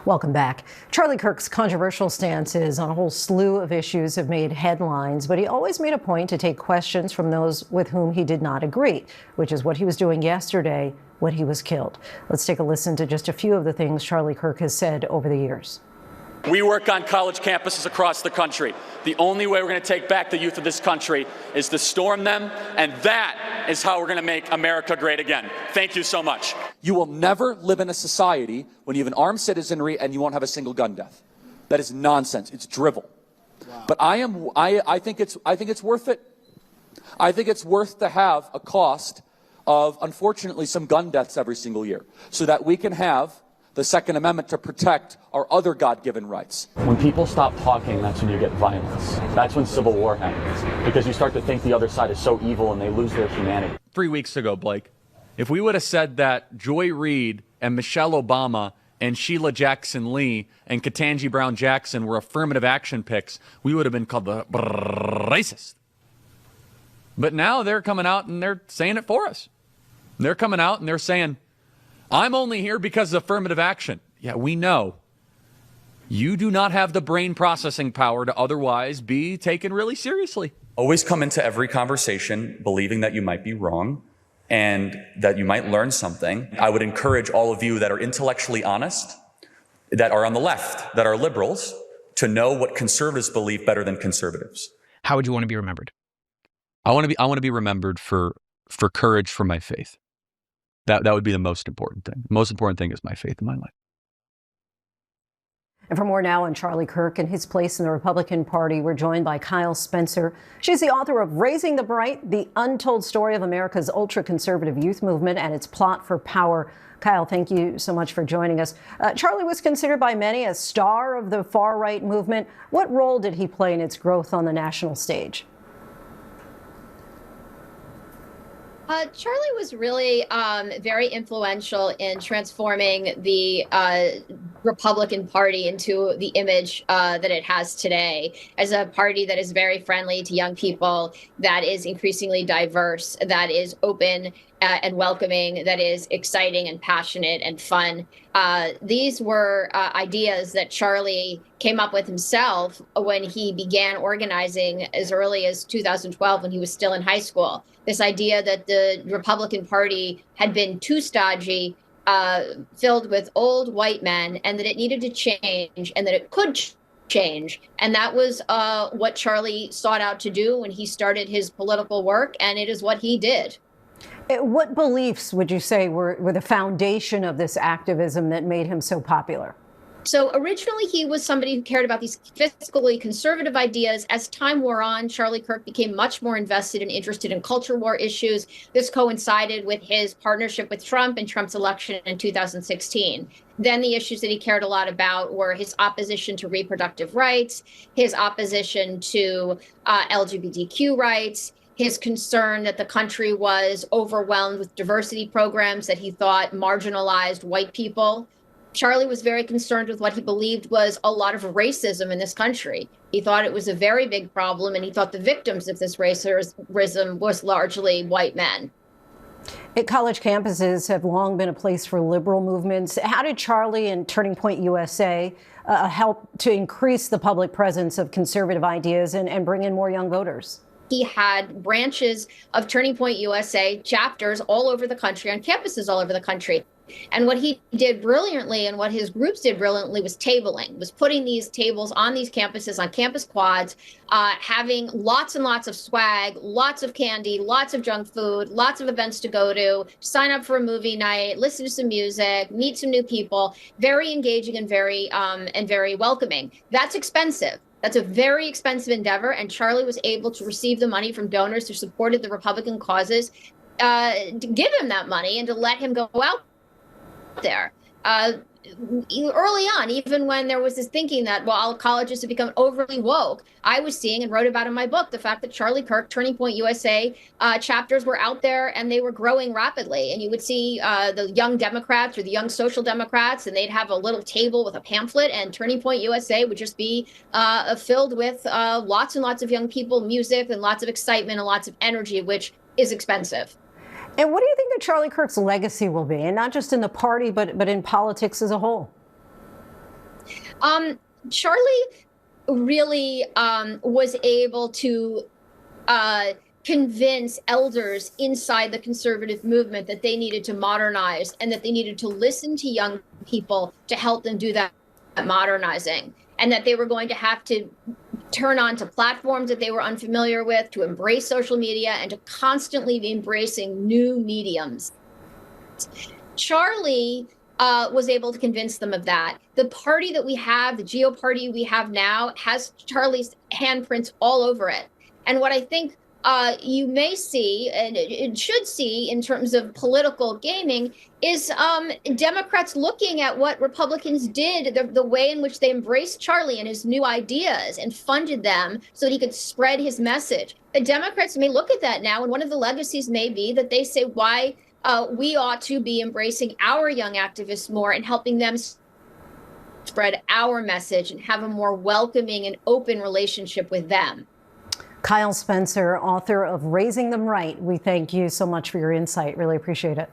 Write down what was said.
Welcome back. Charlie Kirk's controversial stances on a whole slew of issues have made headlines, but he always made a point to take questions from those with whom he did not agree, which is what he was doing yesterday when he was killed. Let's take a listen to just a few of the things Charlie Kirk has said over the years. We work on college campuses across the country. The only way we're going to take back the youth of this country is to storm them, and that is how we're going to make America great again. Thank you so much. You will never live in a society when you have an armed citizenry and you won't have a single gun death. That is nonsense. It's drivel. Wow. But I think it's worth it. I think it's worth to have a cost of, unfortunately, some gun deaths every single year so that we can have the Second Amendment to protect our other God-given rights. When people stop talking, that's when you get violence. That's when civil war happens, because you start to think the other side is so evil and they lose their humanity. 3 weeks ago, Blake, if we would have said that Joy Reid and Michelle Obama and Sheila Jackson Lee and Ketanji Brown Jackson were affirmative action picks, we would have been called the racist. But now they're coming out and they're saying it for us. They're coming out and they're saying, I'm only here because of affirmative action. Yeah, we know. You do not have the brain processing power to otherwise be taken really seriously. Always come into every conversation believing that you might be wrong and that you might learn something. I would encourage all of you that are intellectually honest, that are on the left, that are liberals, to know what conservatives believe better than conservatives. How would you want to be remembered? I want to be remembered for courage for my faith. That would be the most important thing. The most important thing is my faith in my life. And for more now on Charlie Kirk and his place in the Republican Party, we're joined by Kyle Spencer. She's the author of Raising the Bright, the Untold Story of America's Ultraconservative Youth Movement and its Plot for Power. Kyle, thank you so much for joining us. Charlie was considered by many a star of the far-right movement. What role did he play in its growth on the national stage? Charlie was really very influential in transforming the Republican Party into the image that it has today, as a party that is very friendly to young people, that is increasingly diverse, that is open and welcoming, that is exciting and passionate and fun. These were ideas that Charlie came up with himself when he began organizing as early as 2012, when he was still in high school. This idea that the Republican Party had been too stodgy, filled with old white men, and that it needed to change, and that it could change. And that was what Charlie sought out to do when he started his political work, and it is what he did. What beliefs would you say were the foundation of this activism that made him so popular? So originally, he was somebody who cared about these fiscally conservative ideas. As time wore on, Charlie Kirk became much more invested and interested in culture war issues. This coincided with his partnership with Trump and Trump's election in 2016. Then the issues that he cared a lot about were his opposition to reproductive rights, his opposition to LGBTQ rights, his concern that the country was overwhelmed with diversity programs that he thought marginalized white people. Charlie was very concerned with what he believed was a lot of racism in this country. He thought it was a very big problem, and he thought the victims of this racism was largely white men. College campuses have long been a place for liberal movements. How did Charlie and Turning Point USA help to increase the public presence of conservative ideas and bring in more young voters? He had branches of Turning Point USA, chapters all over the country, on campuses all over the country. And what he did brilliantly, and what his groups did brilliantly, was tabling, was putting these tables on these campuses, on campus quads, having lots and lots of swag, lots of candy, lots of junk food, lots of events to go to, sign up for a movie night, listen to some music, meet some new people. Very engaging and very welcoming. That's expensive. That's a very expensive endeavor, and Charlie was able to receive the money from donors who supported the Republican causes, to give him that money and to let him go out there. Early on, even when there was this thinking that, well, all colleges have become overly woke, I was seeing and wrote about in my book the fact that Charlie Kirk, Turning Point USA chapters were out there, and they were growing rapidly. And you would see the young Democrats or the young social democrats, and they'd have a little table with a pamphlet, and Turning Point USA would just be filled with lots and lots of young people, music, and lots of excitement and lots of energy, which is expensive. And what do you think that Charlie Kirk's legacy will be, and not just in the party, but in politics as a whole? Charlie really was able to convince elders inside the conservative movement that they needed to modernize and that they needed to listen to young people to help them do that modernizing, and that they were going to have to turn on to platforms that they were unfamiliar with, to embrace social media, and to constantly be embracing new mediums. Charlie was able to convince them of that. The party that we have, the Geo party we have now, has Charlie's handprints all over it. And what I think you may see, and it should see in terms of political gaming, is Democrats looking at what Republicans did, the way in which they embraced Charlie and his new ideas and funded them so that he could spread his message. The Democrats may look at that now, and one of the legacies may be that they say why we ought to be embracing our young activists more and helping them spread our message and have a more welcoming and open relationship with them. Kyle Spencer, author of Raising Them Right, we thank you so much for your insight. Really appreciate it.